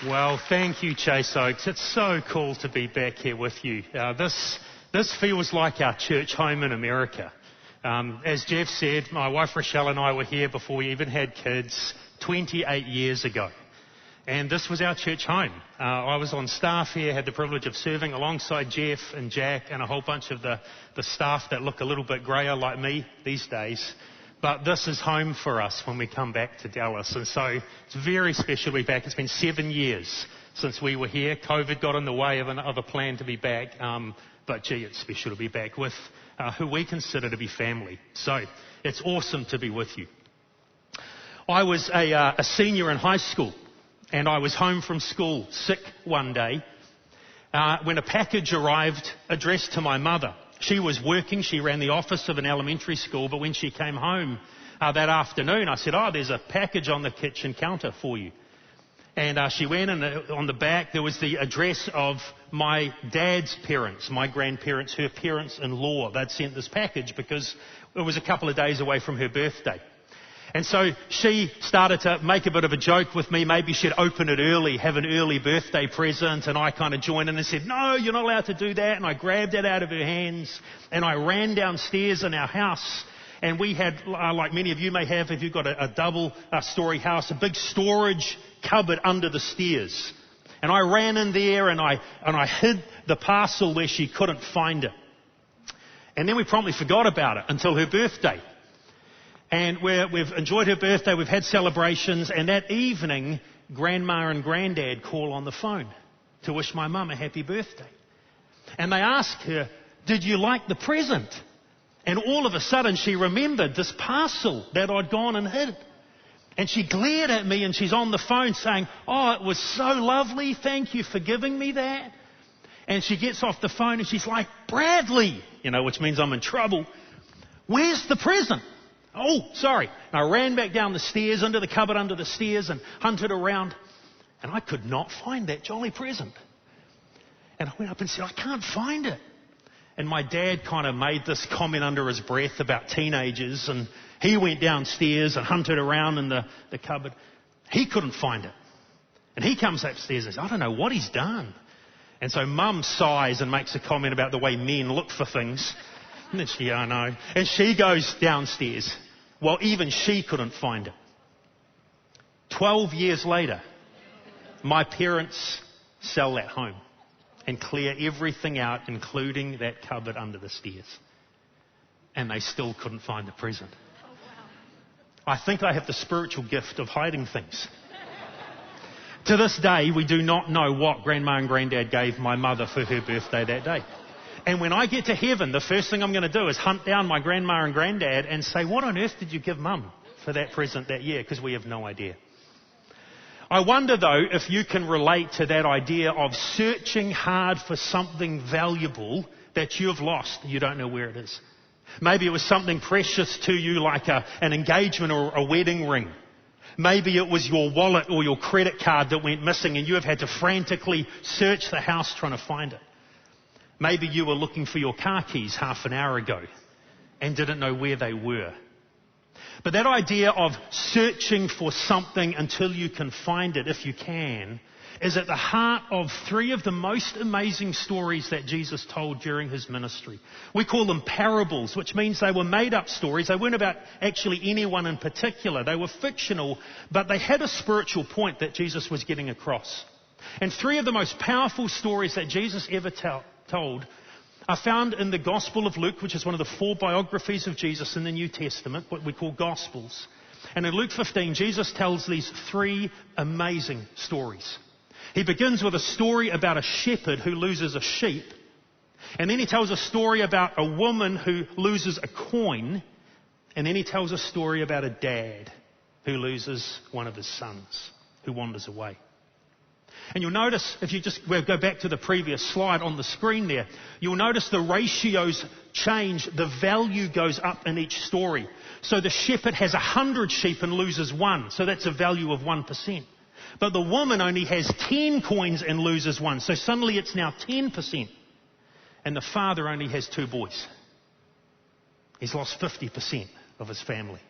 Well, thank you, Chase Oakes. It's so cool to be back here with you. This feels like our church home in America. As Jeff said, my wife Rochelle and I were here before we even had kids 28 years ago. And this was our church home. I was on staff here, had the privilege of serving alongside Jeff and Jack and a whole bunch of the staff that look a little bit greyer like me these days. But this is home for us when we come back to Dallas. And so it's very special to be back. It's been 7 years since we were here. COVID got in the way of a plan to be back. But gee, it's special to be back with who we consider to be family. So it's awesome to be with you. I was a senior in high school, and I was home from school sick one day when a package arrived addressed to my mother. She was working, she ran the office of an elementary school, but when she came home that afternoon, I said, there's a package on the kitchen counter for you. And she went, and on the back there was the address of my dad's parents, my grandparents, her parents-in-law. They'd sent this package because it was a couple of days away from her birthday. And so she started to make a bit of a joke with me. Maybe she'd open it early, have an early birthday present. And I kind of joined in and said, no, you're not allowed to do that. And I grabbed it out of her hands and I ran downstairs in our house. And we had, like many of you may have, if you've got a double-story house, a big storage cupboard under the stairs. And I ran in there and I hid the parcel where she couldn't find it. And then we promptly forgot about it until her birthday. And we've enjoyed her birthday, we've had celebrations, and that evening, Grandma and Granddad call on the phone to wish my mum a happy birthday. And they ask her, did you like the present? And all of a sudden she remembered this parcel that I'd gone and hid. And she glared at me and she's on the phone saying, it was so lovely, thank you for giving me that. And she gets off the phone and she's like, Bradley, which means I'm in trouble. Where's the present? Oh, sorry. And I ran back down the stairs, into the cupboard under the stairs and hunted around. And I could not find that jolly present. And I went up and said, I can't find it. And my dad kind of made this comment under his breath about teenagers. And he went downstairs and hunted around in the cupboard. He couldn't find it. And he comes upstairs and says, I don't know what he's done. And so Mum sighs and makes a comment about the way men look for things. And then I know. And she goes downstairs. Well, even she couldn't find it. 12 years later, my parents sell that home and clear everything out, including that cupboard under the stairs. And they still couldn't find the present. I think I have the spiritual gift of hiding things. To this day, we do not know what Grandma and Granddad gave my mother for her birthday that day. And when I get to heaven, the first thing I'm going to do is hunt down my Grandma and Granddad and say, what on earth did you give Mum for that present that year? Because we have no idea. I wonder, though, if you can relate to that idea of searching hard for something valuable that you have lost. You don't know where it is. Maybe it was something precious to you like an engagement or a wedding ring. Maybe it was your wallet or your credit card that went missing and you have had to frantically search the house trying to find it. Maybe you were looking for your car keys half an hour ago and didn't know where they were. But that idea of searching for something until you can find it, if you can, is at the heart of three of the most amazing stories that Jesus told during his ministry. We call them parables, which means they were made-up stories. They weren't about actually anyone in particular. They were fictional, but they had a spiritual point that Jesus was getting across. And three of the most powerful stories that Jesus ever told are found in the Gospel of Luke, which is one of the 4 biographies of Jesus in the New Testament, what we call Gospels. And in Luke 15, Jesus tells these 3 amazing stories. He begins with a story about a shepherd who loses a sheep. And then he tells a story about a woman who loses a coin. And then he tells a story about a dad who loses one of his sons, who wanders away. And you'll notice, if you just go back to the previous slide on the screen there, you'll notice the ratios change. The value goes up in each story. So the shepherd has 100 sheep and loses 1. So that's a value of 1%. But the woman only has 10 coins and loses 1. So suddenly it's now 10%. And the father only has 2 boys. He's lost 50% of his family.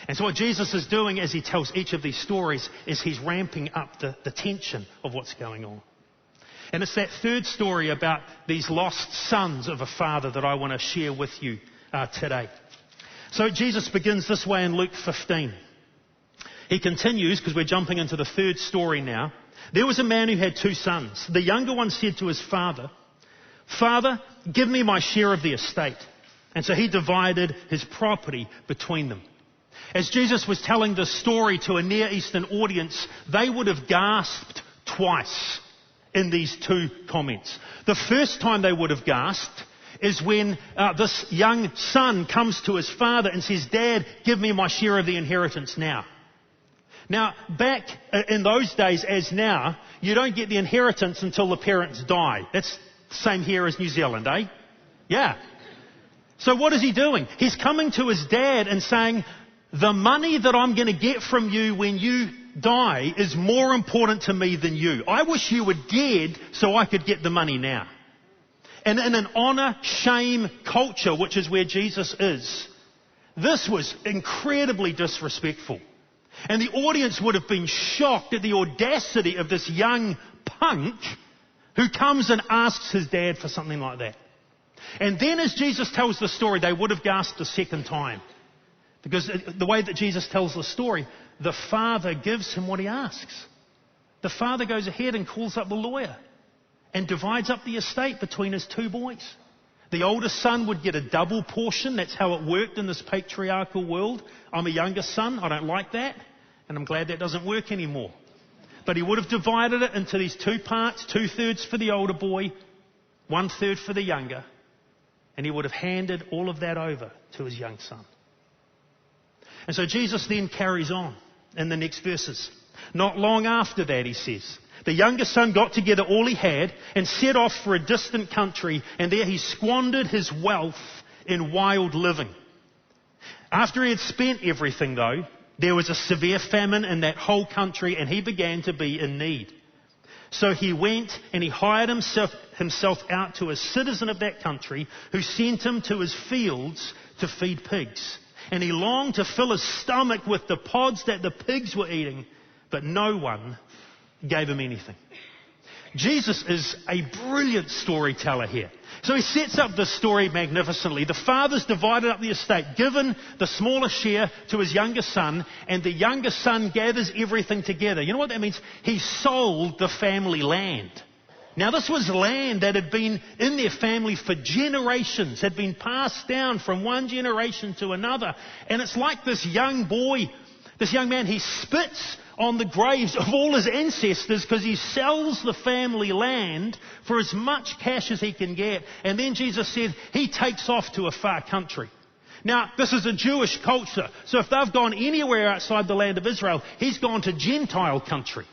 And so what Jesus is doing as he tells each of these stories is he's ramping up the tension of what's going on. And it's that third story about these lost sons of a father that I want to share with you today. So Jesus begins this way in Luke 15. He continues, because we're jumping into the third story now. There was a man who had 2 sons. The younger one said to his father, "Father, give me my share of the estate." And so he divided his property between them. As Jesus was telling this story to a Near Eastern audience, they would have gasped twice in these 2 comments. The first time they would have gasped is when this young son comes to his father and says, "Dad, give me my share of the inheritance now." Now, back in those days as now, you don't get the inheritance until the parents die. That's the same here as New Zealand, eh? Yeah. So what is he doing? He's coming to his dad and saying, "The money that I'm going to get from you when you die is more important to me than you. I wish you were dead so I could get the money now." And in an honour-shame culture, which is where Jesus is, this was incredibly disrespectful. And the audience would have been shocked at the audacity of this young punk who comes and asks his dad for something like that. And then as Jesus tells the story, they would have gasped a second time. Because the way that Jesus tells the story, the father gives him what he asks. The father goes ahead and calls up the lawyer and divides up the estate between his 2 boys. The oldest son would get a double portion. That's how it worked in this patriarchal world. I'm a younger son. I don't like that. And I'm glad that doesn't work anymore. But he would have divided it into these 2 parts, 2/3 for the older boy, 1/3 for the younger. And he would have handed all of that over to his young son. And so Jesus then carries on in the next verses. Not long after that, he says, the younger son got together all he had and set off for a distant country, and there he squandered his wealth in wild living. After he had spent everything, though, there was a severe famine in that whole country, and he began to be in need. So he went and he hired himself out to a citizen of that country who sent him to his fields to feed pigs. And he longed to fill his stomach with the pods that the pigs were eating, but no one gave him anything. Jesus is a brilliant storyteller here. So he sets up this story magnificently. The father's divided up the estate, given the smaller share to his younger son, and the younger son gathers everything together. You know what that means? He sold the family land. Now this was land that had been in their family for generations, had been passed down from one generation to another. And it's like this young boy, this young man, he spits on the graves of all his ancestors because he sells the family land for as much cash as he can get. And then Jesus said he takes off to a far country. Now, this is a Jewish culture. So if they've gone anywhere outside the land of Israel, he's gone to Gentile country.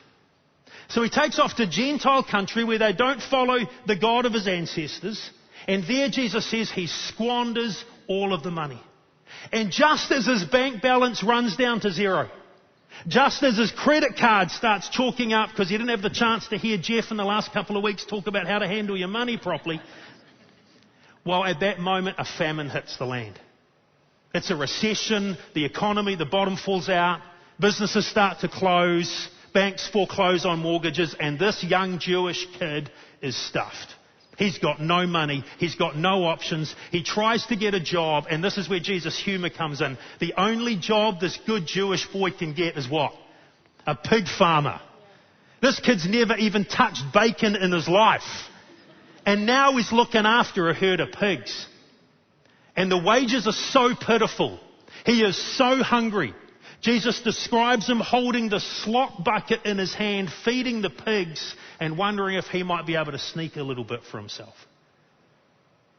So he takes off to Gentile country where they don't follow the God of his ancestors. And there Jesus says he squanders all of the money. And just as his bank balance runs down to zero, just as his credit card starts chalking up because he didn't have the chance to hear Jeff in the last couple of weeks talk about how to handle your money properly, well, at that moment, a famine hits the land. It's a recession, the economy, the bottom falls out, businesses start to close, banks foreclose on mortgages, and this young Jewish kid is stuffed. He's got no money. He's got no options. He tries to get a job, and this is where Jesus' humour comes in. The only job this good Jewish boy can get is what? A pig farmer. This kid's never even touched bacon in his life. And now he's looking after a herd of pigs. And the wages are so pitiful. He is so hungry. Jesus describes him holding the slop bucket in his hand, feeding the pigs, and wondering if he might be able to sneak a little bit for himself.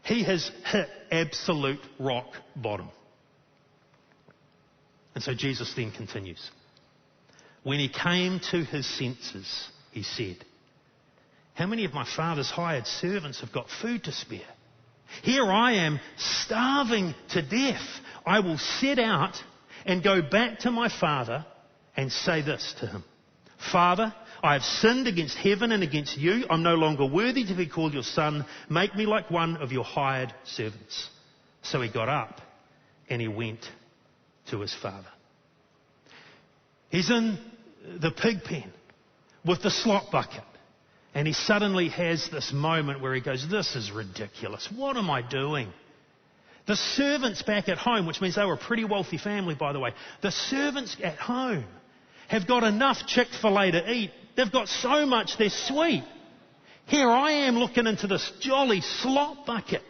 He has hit absolute rock bottom. And so Jesus then continues. When he came to his senses, he said, "How many of my father's hired servants have got food to spare? Here I am, starving to death. I will set out and go back to my father and say this to him. Father, I have sinned against heaven and against you. I'm no longer worthy to be called your son. Make me like one of your hired servants." So he got up and he went to his father. He's in the pig pen with the slop bucket. And he suddenly has this moment where he goes, this is ridiculous. What am I doing? The servants back at home, which means they were a pretty wealthy family, by the way. The servants at home have got enough Chick-fil-A to eat. They've got so much, they're sweet. Here I am looking into this jolly slop bucket.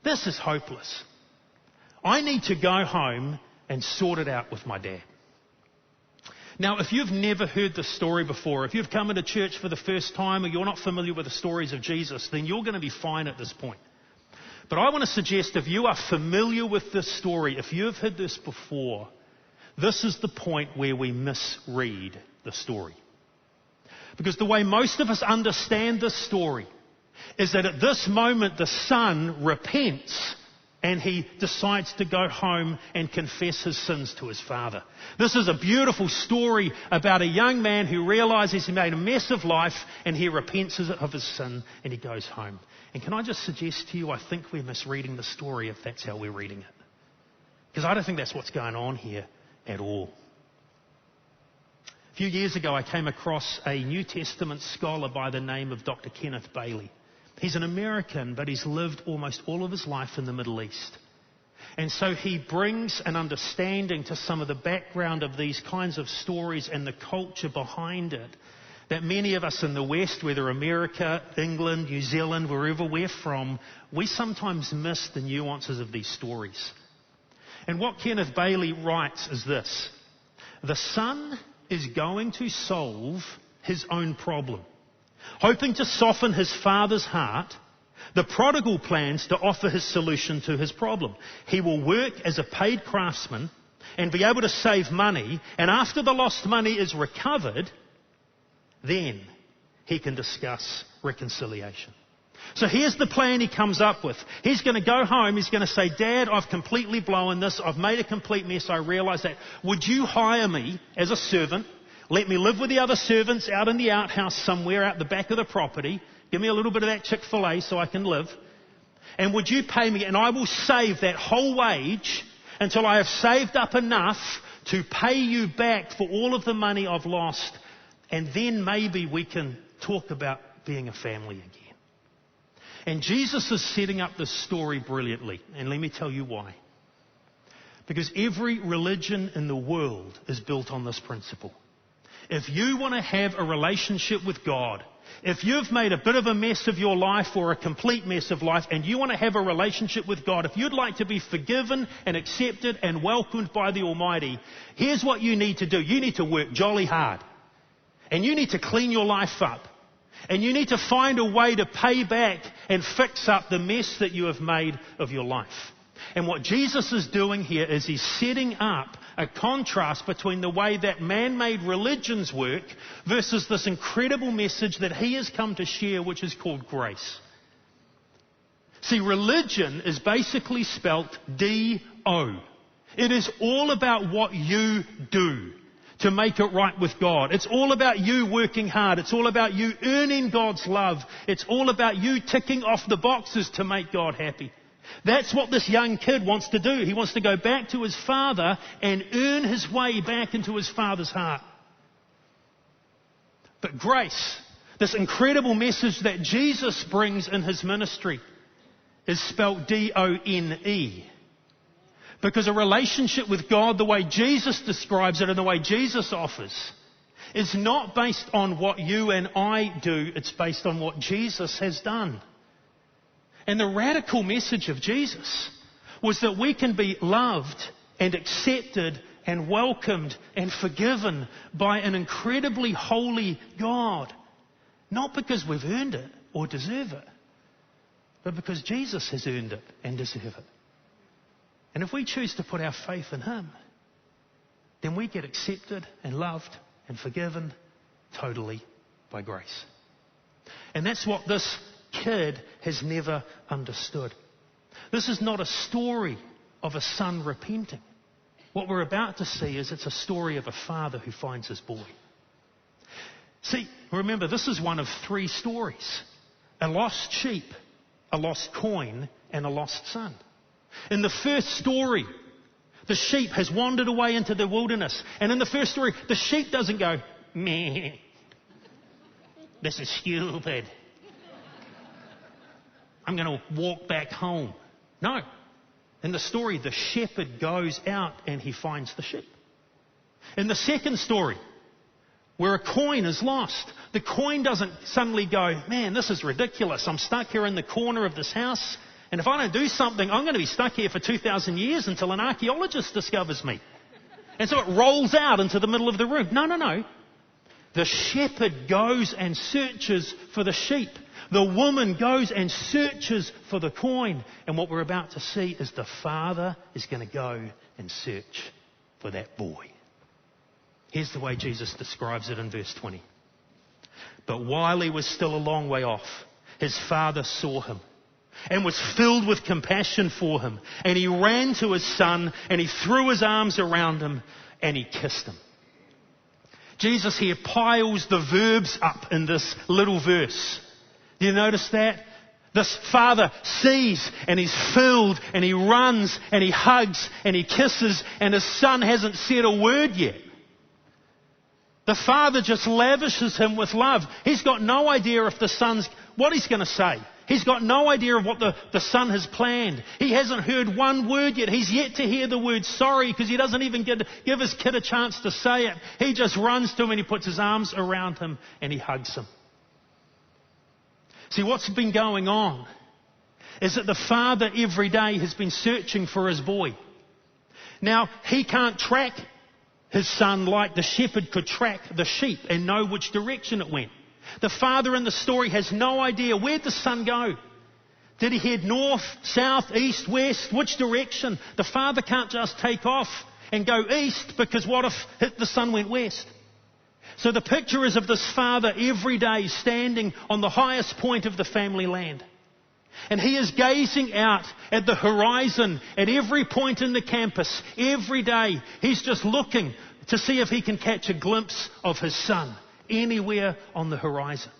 This is hopeless. I need to go home and sort it out with my dad. Now, if you've never heard this story before, if you've come into church for the first time or you're not familiar with the stories of Jesus, then you're going to be fine at this point. But I want to suggest if you are familiar with this story, if you've heard this before, this is the point where we misread the story. Because the way most of us understand this story is that at this moment the son repents and he decides to go home and confess his sins to his father. This is a beautiful story about a young man who realizes he made a mess of life and he repents of his sin and he goes home. And can I just suggest to you, I think we're misreading the story if that's how we're reading it. Because I don't think that's what's going on here at all. A few years ago I came across a New Testament scholar by the name of Dr. Kenneth Bailey. He's an American, but he's lived almost all of his life in the Middle East. And so he brings an understanding to some of the background of these kinds of stories and the culture behind it that many of us in the West, whether America, England, New Zealand, wherever we're from, we sometimes miss the nuances of these stories. And what Kenneth Bailey writes is this: the son is going to solve his own problem. Hoping to soften his father's heart, the prodigal plans to offer his solution to his problem. He will work as a paid craftsman and be able to save money, and after the lost money is recovered, then he can discuss reconciliation. So here's the plan he comes up with. He's going to go home, he's going to say, Dad, I've completely blown this, I've made a complete mess, I realise that. Would you hire me as a servant? Let me live with the other servants out in the outhouse somewhere out the back of the property. Give me a little bit of that Chick-fil-A so I can live. And would you pay me? And I will save that whole wage until I have saved up enough to pay you back for all of the money I've lost. And then maybe we can talk about being a family again. And Jesus is setting up this story brilliantly. And let me tell you why. Because every religion in the world is built on this principle. If you want to have a relationship with God, if you've made a bit of a mess of your life or a complete mess of life and you want to have a relationship with God, if you'd like to be forgiven and accepted and welcomed by the Almighty, here's what you need to do. You need to work jolly hard. And you need to clean your life up. And you need to find a way to pay back and fix up the mess that you have made of your life. And what Jesus is doing here is he's setting up a contrast between the way that man-made religions work versus this incredible message that he has come to share, which is called grace. See, religion is basically spelt D-O. It is all about what you do to make it right with God. It's all about you working hard. It's all about you earning God's love. It's all about you ticking off the boxes to make God happy. That's what this young kid wants to do. He wants to go back to his father and earn his way back into his father's heart. But grace, this incredible message that Jesus brings in his ministry, is spelled D-O-N-E. Because a relationship with God, the way Jesus describes it and the way Jesus offers, is not based on what you and I do. It's based on what Jesus has done. And the radical message of Jesus was that we can be loved and accepted and welcomed and forgiven by an incredibly holy God. Not because we've earned it or deserve it, but because Jesus has earned it and deserve it. And if we choose to put our faith in him, then we get accepted and loved and forgiven totally by grace. And that's what this kid has never understood. This is not a story of a son repenting. What we're about to see is it's a story of a father who finds his boy. See, remember, this is one of three stories: a lost sheep, a lost coin, and a lost son. In the first story, The sheep has wandered away into the wilderness. And in the first story, the sheep doesn't go, meh, this is stupid, I'm going to walk back home. No. In the story, the shepherd goes out and he finds the sheep. In the second story, where a coin is lost, the coin doesn't suddenly go, man, this is ridiculous. I'm stuck here in the corner of this house. And if I don't do something, I'm going to be stuck here for 2,000 years until an archaeologist discovers me. And so it rolls out into the middle of the room. No. The shepherd goes and searches for the sheep. The woman goes and searches for the coin. And what we're about to see is the father is going to go and search for that boy. Here's the way Jesus describes it in verse 20. But while he was still a long way off, his father saw him and was filled with compassion for him. And he ran to his son and he threw his arms around him and he kissed him. Jesus here piles the verbs up in this little verse. Do you notice that? This father sees and he's filled and he runs and he hugs and he kisses, and his son hasn't said a word yet. The father just lavishes him with love. He's got no idea if the son's, what he's going to say. He's got no idea of what the son has planned. He hasn't heard one word yet. He's yet to hear the word sorry, because he doesn't even give his kid a chance to say it. He just runs to him and he puts his arms around him and he hugs him. See, what's been going on is that the father every day has been searching for his boy. Now, he can't track his son like the shepherd could track the sheep and know which direction it went. The father in the story has no idea. Where'd the son go? Did he head north, south, east, west? Which direction? The father can't just take off and go east, because what if the son went west? So the picture is of this father every day standing on the highest point of the family land. And he is gazing out at the horizon at every point in the campus. Every day he's just looking to see if he can catch a glimpse of his son anywhere on the horizon.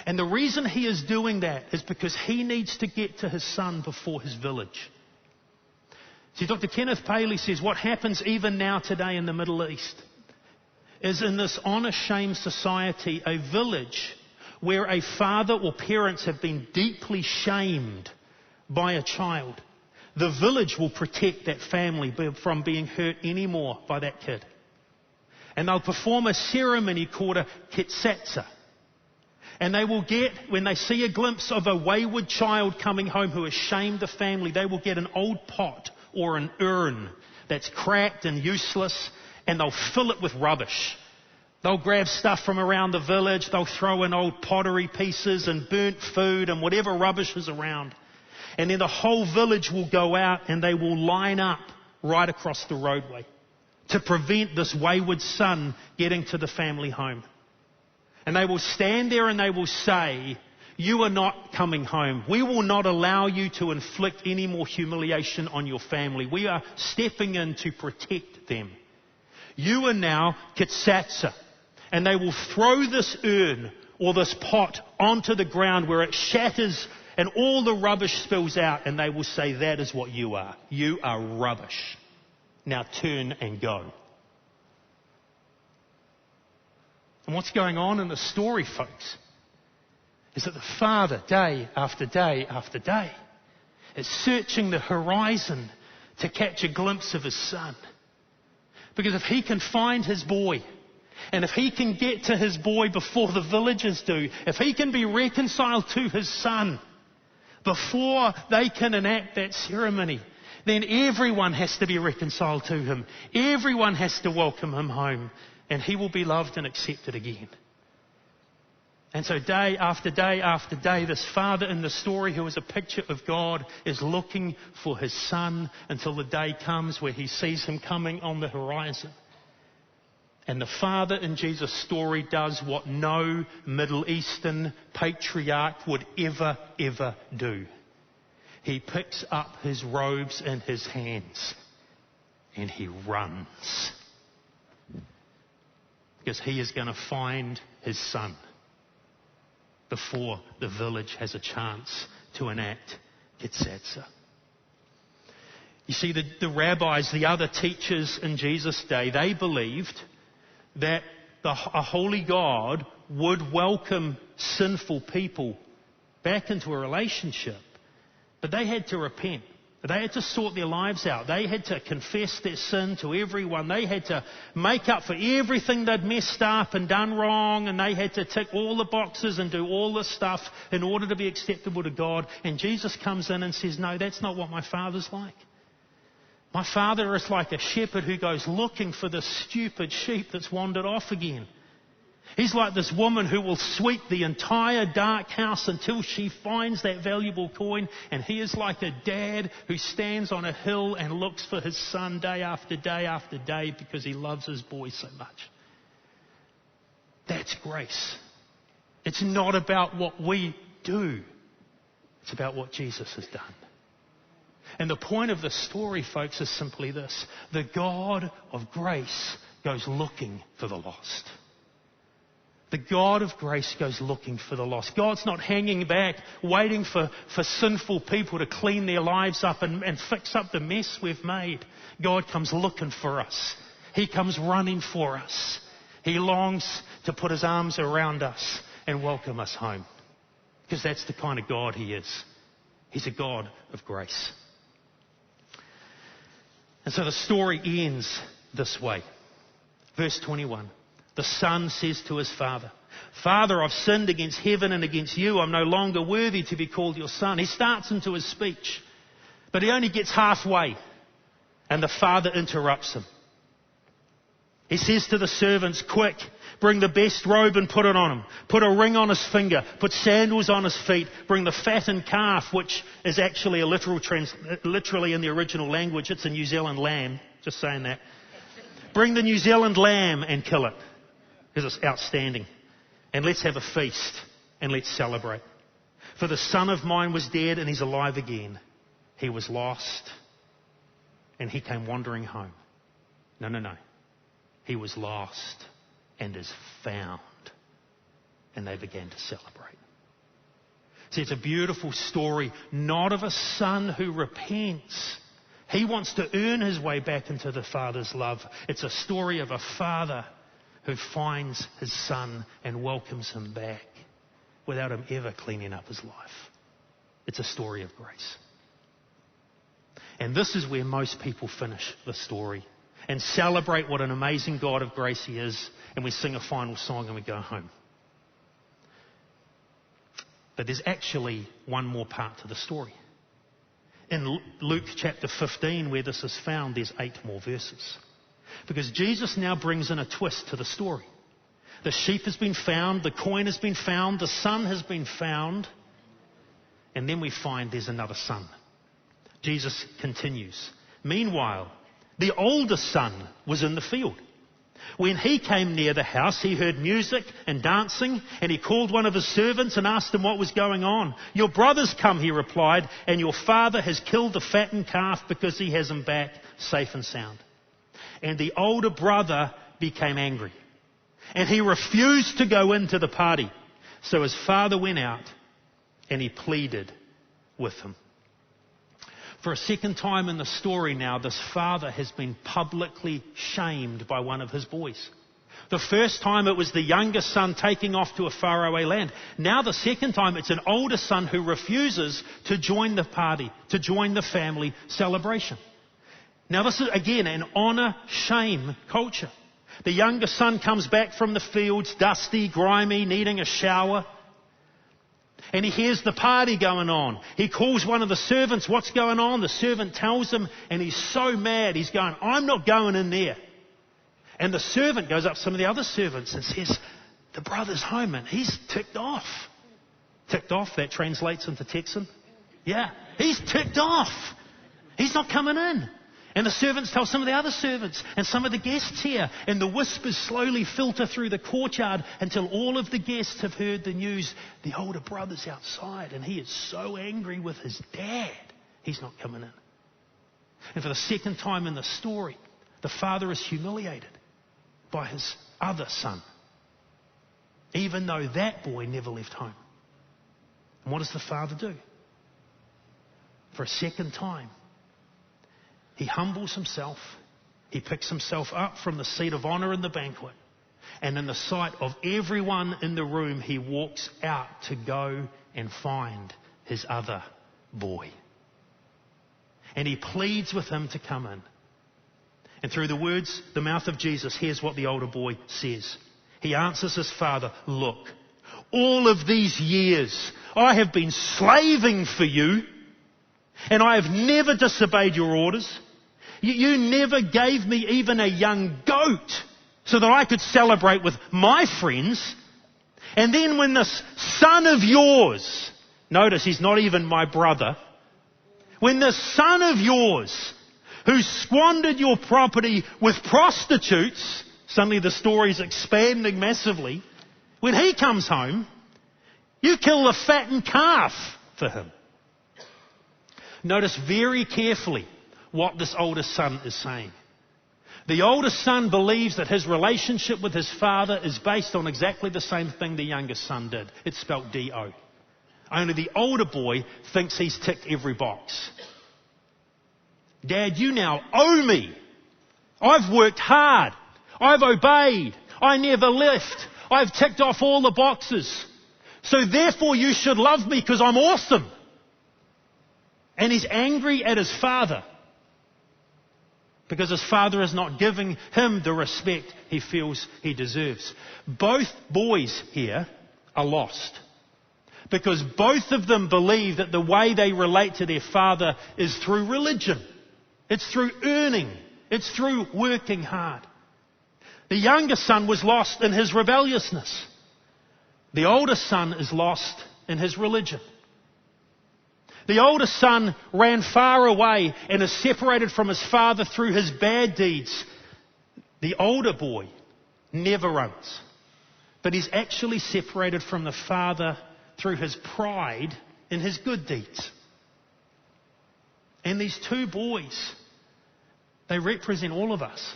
And the reason he is doing that is because he needs to get to his son before his village. See, Dr. Kenneth Paley says what happens even now today in the Middle East is, in this honor-shame society, a village where a father or parents have been deeply shamed by a child. The village will protect that family from being hurt anymore by that kid. And they'll perform a ceremony called a kitsatsa. And they will get, when they see a glimpse of a wayward child coming home who has shamed the family, they will get an old pot or an urn that's cracked and useless, and they'll fill it with rubbish. They'll grab stuff from around the village, they'll throw in old pottery pieces and burnt food and whatever rubbish is around. And then the whole village will go out and they will line up right across the roadway to prevent this wayward son getting to the family home. And they will stand there and they will say, "You are not coming home. We will not allow you to inflict any more humiliation on your family. We are stepping in to protect them. You are now kitsatsa." And they will throw this urn or this pot onto the ground where it shatters and all the rubbish spills out, and they will say, "That is what you are. You are rubbish. Now turn and go." And what's going on in the story, folks, is that the father, day after day after day, is searching the horizon to catch a glimpse of his son. Because if he can find his boy, and if he can get to his boy before the villagers do, if he can be reconciled to his son before they can enact that ceremony, then everyone has to be reconciled to him. Everyone has to welcome him home, and he will be loved and accepted again. And so day after day after day, this father in the story, who is a picture of God, is looking for his son until the day comes where he sees him coming on the horizon. And the father in Jesus' story does what no Middle Eastern patriarch would ever do. He picks up his robes in his hands and he runs. Because he is going to find his son before the village has a chance to enact kitsatsa. You see, the rabbis, the other teachers in Jesus' day, they believed that a holy God would welcome sinful people back into a relationship. But they had to repent. They had to sort their lives out. They had to confess their sin to everyone. They had to make up for everything they'd messed up and done wrong. And they had to tick all the boxes and do all this stuff in order to be acceptable to God. And Jesus comes in and says, no, that's not what my Father's like. My Father is like a shepherd who goes looking for the stupid sheep that's wandered off again. He's like this woman who will sweep the entire dark house until she finds that valuable coin. And he is like a dad who stands on a hill and looks for his son day after day after day because he loves his boy so much. That's grace. It's not about what we do. It's about what Jesus has done. And the point of the story, folks, is simply this. The God of grace goes looking for the lost. The God of grace goes looking for the lost. God's not hanging back, waiting for sinful people to clean their lives up and fix up the mess we've made. God comes looking for us. He comes running for us. He longs to put his arms around us and welcome us home. Because that's the kind of God he is. He's a God of grace. And so the story ends this way. Verse 21. The son says to his father, Father, I've sinned against heaven and against you. I'm no longer worthy to be called your son. He starts into his speech, but he only gets halfway, and the father interrupts him. He says to the servants, quick, bring the best robe and put it on him. Put a ring on his finger. Put sandals on his feet. Bring the fattened calf, which is actually a literally in the original language. It's a New Zealand lamb. Just saying that. Bring the New Zealand lamb and kill it. Because it's outstanding. And let's have a feast and let's celebrate. For the son of mine was dead and he's alive again. He was lost and he came wandering home. No. He was lost and is found. And they began to celebrate. See, it's a beautiful story, not of a son who repents. He wants to earn his way back into the Father's love. It's a story of a father who finds his son and welcomes him back without him ever cleaning up his life. It's a story of grace. And this is where most people finish the story and celebrate what an amazing God of grace he is, and we sing a final song and we go home. But there's actually one more part to the story. In Luke chapter 15, where this is found, there's 8 more verses. Because Jesus now brings in a twist to the story. The sheep has been found, the coin has been found, the son has been found, and then we find there's another son. Jesus continues. Meanwhile, the older son was in the field. When he came near the house, he heard music and dancing, and he called one of his servants and asked him what was going on. Your brother's come, he replied, and your father has killed the fattened calf because he has him back safe and sound. And the older brother became angry, and he refused to go into the party. So his father went out, and he pleaded with him. For a second time in the story now, this father has been publicly shamed by one of his boys. The first time it was the younger son taking off to a faraway land. Now the second time it's an older son who refuses to join the party, to join the family celebration. Now this is again an honor-shame culture. The younger son comes back from the fields, dusty, grimy, needing a shower. And he hears the party going on. He calls one of the servants, what's going on? The servant tells him, and he's so mad, he's going, I'm not going in there. And the servant goes up to some of the other servants and says, the brother's home, and he's ticked off. Ticked off, that translates into Texan. Yeah, he's ticked off. He's not coming in. And the servants tell some of the other servants and some of the guests here. And the whispers slowly filter through the courtyard until all of the guests have heard the news. The older brother's outside and he is so angry with his dad. He's not coming in. And for the second time in the story, the father is humiliated by his other son, even though that boy never left home. And what does the father do? For a second time, he humbles himself. He picks himself up from the seat of honor in the banquet. And in the sight of everyone in the room, he walks out to go and find his other boy. And he pleads with him to come in. And through the mouth of Jesus, here's what the older boy says. He answers his father, "Look, all of these years I have been slaving for you, and I have never disobeyed your orders. You never gave me even a young goat so that I could celebrate with my friends. And then when this son of yours," notice he's not even my brother, "when this son of yours who squandered your property with prostitutes," suddenly the story's expanding massively, "when he comes home, you kill a fattened calf for him." Notice very carefully what this oldest son is saying. The oldest son believes that his relationship with his father is based on exactly the same thing the youngest son did. It's spelled D-O. Only the older boy thinks he's ticked every box. "Dad, you now owe me. I've worked hard. I've obeyed. I never left. I've ticked off all the boxes. So therefore you should love me because I'm awesome." And he's angry at his father because his father is not giving him the respect he feels he deserves. Both boys here are lost because both of them believe that the way they relate to their father is through religion. It's through earning. It's through working hard. The younger son was lost in his rebelliousness. The older son is lost in his religion. The older son ran far away and is separated from his father through his bad deeds. The older boy never runs, but he's actually separated from the father through his pride in his good deeds. And these two boys, they represent all of us.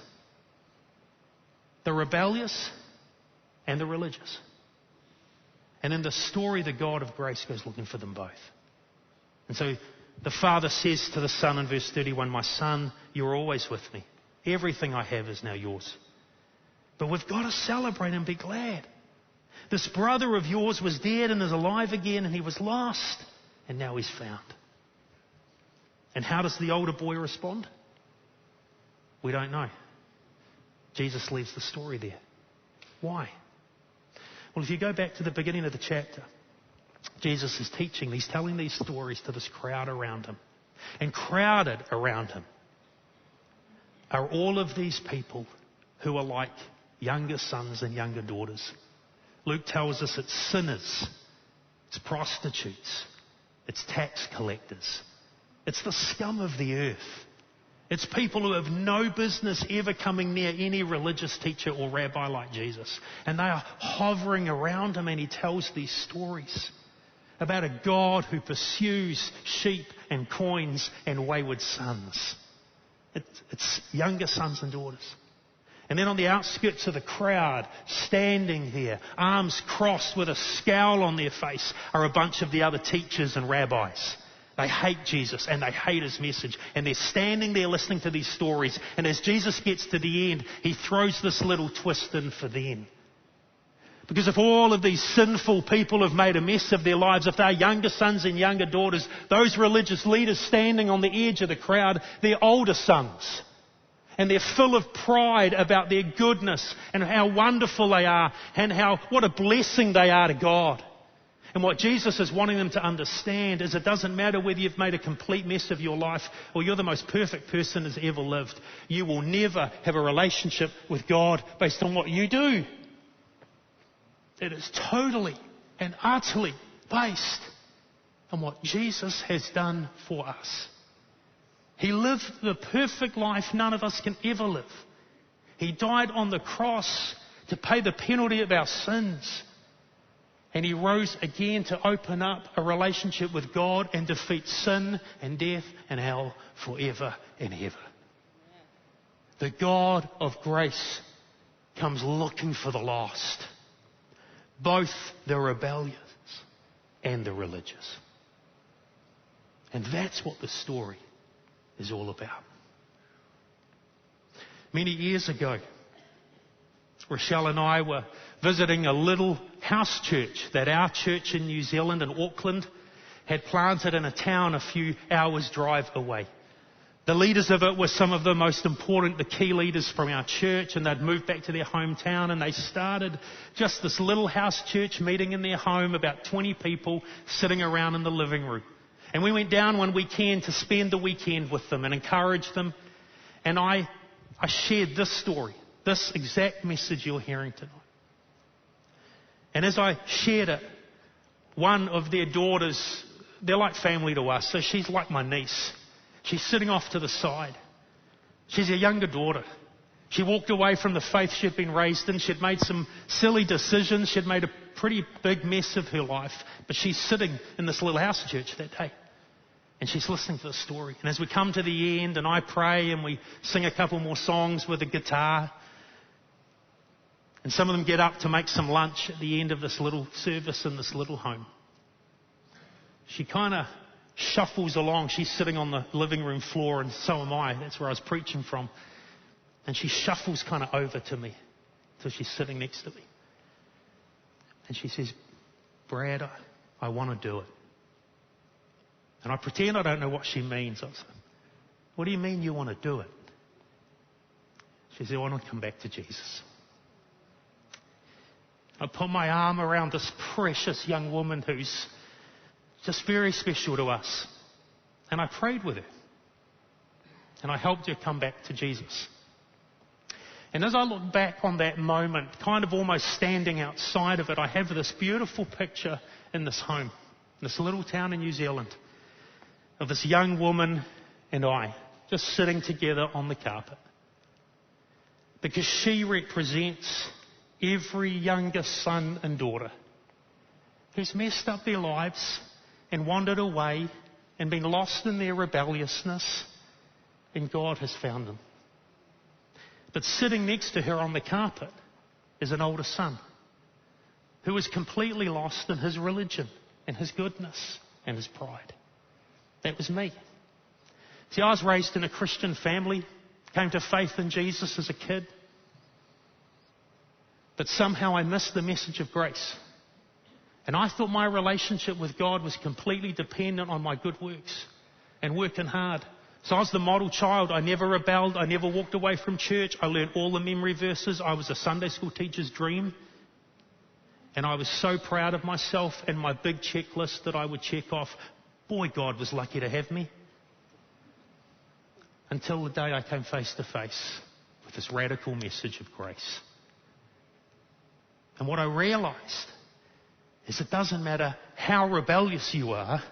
The rebellious and the religious. And in the story, the God of grace goes looking for them both. And so the father says to the son in verse 31, "My son, you're always with me. Everything I have is now yours. But we've got to celebrate and be glad. This brother of yours was dead and is alive again, and he was lost, and now he's found." And how does the older boy respond? We don't know. Jesus leaves the story there. Why? Well, if you go back to the beginning of the chapter, Jesus is teaching. He's telling these stories to this crowd around him. And crowded around him are all of these people who are like younger sons and younger daughters. Luke tells us it's sinners, it's prostitutes, it's tax collectors, it's the scum of the earth. It's people who have no business ever coming near any religious teacher or rabbi like Jesus. And they are hovering around him, and he tells these stories about a God who pursues sheep and coins and wayward sons. It's younger sons and daughters. And then on the outskirts of the crowd, standing there, arms crossed with a scowl on their face, are a bunch of the other teachers and rabbis. They hate Jesus and they hate his message. And they're standing there listening to these stories. And as Jesus gets to the end, he throws this little twist in for them. Because if all of these sinful people have made a mess of their lives, if they're younger sons and younger daughters, those religious leaders standing on the edge of the crowd, they're older sons. And they're full of pride about their goodness and how wonderful they are and what a blessing they are to God. And what Jesus is wanting them to understand is it doesn't matter whether you've made a complete mess of your life or you're the most perfect person who's ever lived. You will never have a relationship with God based on what you do. It is totally and utterly based on what Jesus has done for us. He lived the perfect life none of us can ever live. He died on the cross to pay the penalty of our sins. And he rose again to open up a relationship with God and defeat sin and death and hell forever and ever. The God of grace comes looking for the lost, both the rebellious and the religious. And that's what the story is all about. Many years ago, Rochelle and I were visiting a little house church that our church in New Zealand, in Auckland, had planted in a town a few hours' drive away. The leaders of it were some of the most important, the key leaders from our church, and they'd moved back to their hometown, and they started just this little house church meeting in their home, about 20 people sitting around in the living room. And we went down one weekend to spend the weekend with them and encourage them. And I shared this story, this exact message you're hearing tonight. And as I shared it, one of their daughters, they're like family to us, so she's like my niece. She's sitting off to the side. She's a younger daughter. She walked away from the faith she'd been raised in. She'd made some silly decisions. She'd made a pretty big mess of her life. But she's sitting in this little house church that day. And she's listening to the story. And as we come to the end and I pray and we sing a couple more songs with a guitar, and some of them get up to make some lunch at the end of this little service in this little home, she kind of shuffles along. She's sitting on the living room floor, and so am I. That's where I was preaching from. And she shuffles kind of over to me till she's sitting next to me. And she says, "Brad, I want to do it." And I pretend I don't know what she means. I was like, "What do you mean you want to do it?" She said, "I want to come back to Jesus." I put my arm around this precious young woman who's just very special to us. And I prayed with her. And I helped her come back to Jesus. And as I look back on that moment, kind of almost standing outside of it, I have this beautiful picture in this home, this little town in New Zealand, of this young woman and I just sitting together on the carpet. Because she represents every younger son and daughter who's messed up their lives and wandered away and been lost in their rebelliousness, and God has found them. But sitting next to her on the carpet is an older son who is completely lost in his religion and his goodness and his pride. That was me. See, I was raised in a Christian family, came to faith in Jesus as a kid, but somehow I missed the message of grace. And I thought my relationship with God was completely dependent on my good works and working hard. So I was the model child. I never rebelled. I never walked away from church. I learned all the memory verses. I was a Sunday school teacher's dream. And I was so proud of myself and my big checklist that I would check off. Boy, God was lucky to have me. Until the day I came face to face with this radical message of grace. And what I realized is it doesn't matter how rebellious you are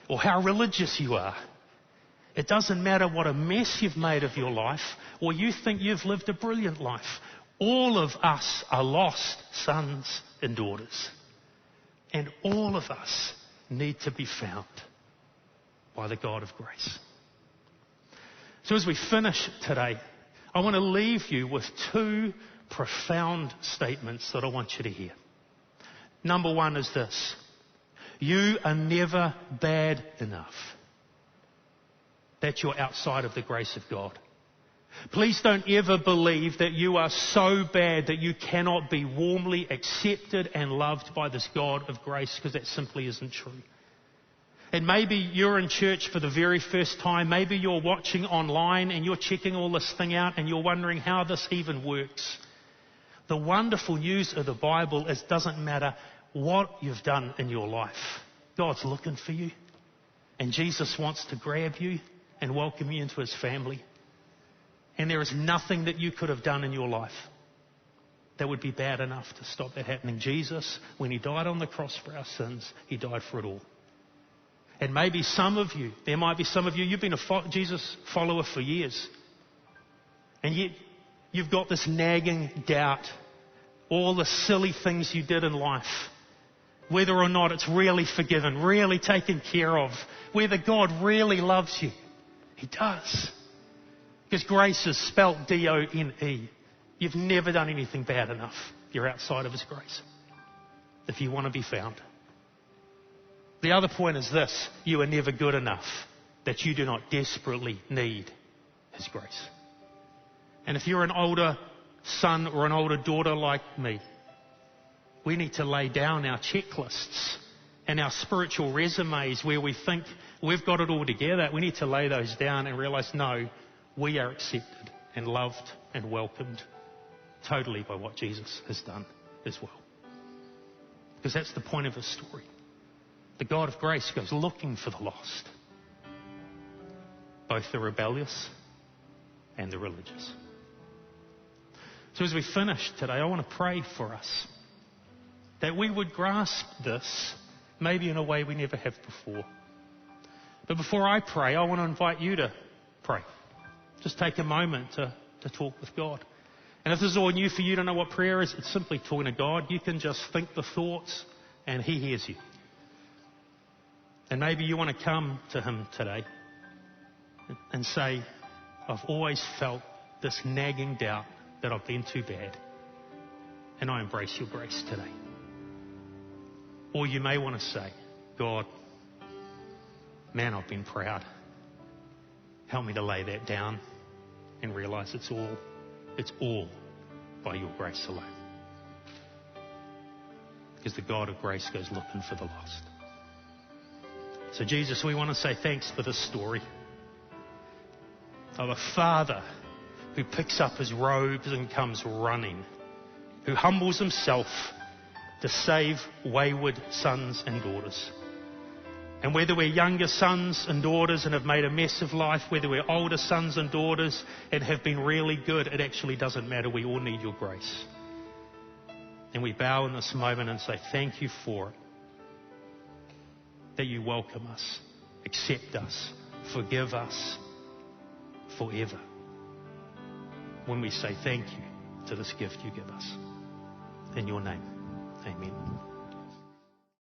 or how religious you are. It doesn't matter what a mess you've made of your life or you think you've lived a brilliant life. All of us are lost sons and daughters. And all of us need to be found by the God of grace. So as we finish today, I want to leave you with two profound statements that I want you to hear. Number one is this: you are never bad enough that you're outside of the grace of God. Please don't ever believe that you are so bad that you cannot be warmly accepted and loved by this God of grace, because that simply isn't true. And maybe you're in church for the very first time. Maybe you're watching online and you're checking all this thing out and you're wondering how this even works. The wonderful news of the Bible is it doesn't matter what you've done in your life. God's looking for you. And Jesus wants to grab you and welcome you into his family. And there is nothing that you could have done in your life that would be bad enough to stop that happening. Jesus, when he died on the cross for our sins, he died for it all. And maybe some of you, there might be some of you, you've been a Jesus follower for years. And yet you've got this nagging doubt. All the silly things you did in life. Whether or not it's really forgiven, really taken care of. Whether God really loves you. He does. Because grace is spelt D-O-N-E. You've never done anything bad enough. You're outside of his grace. If you want to be found. The other point is this: you are never good enough that you do not desperately need his grace. And if you're an older son or an older daughter like me, we need to lay down our checklists and our spiritual resumes where we think we've got it all together. We need to lay those down and realize, no, we are accepted and loved and welcomed totally by what Jesus has done as well. Because that's the point of his story. The God of grace goes looking for the lost, both the rebellious and the religious. So as we finish today, I want to pray for us that we would grasp this maybe in a way we never have before. But before I pray, I want to invite you to pray. Just take a moment to talk with God. And if this is all new for you to know what prayer is, it's simply talking to God. You can just think the thoughts and he hears you. And maybe you want to come to him today and say, I've always felt this nagging doubt that I've been too bad. And I embrace your grace today. Or you may want to say, God, man, I've been proud. Help me to lay that down and realize it's all by your grace alone. Because the God of grace goes looking for the lost. So Jesus, we want to say thanks for this story of a father who picks up his robes and comes running, who humbles himself to save wayward sons and daughters. And whether we're younger sons and daughters and have made a mess of life, whether we're older sons and daughters and have been really good, it actually doesn't matter. We all need your grace. And we bow in this moment and say thank you for it. That you welcome us, accept us, forgive us forever. When we say thank you to this gift you give us. In your name, amen.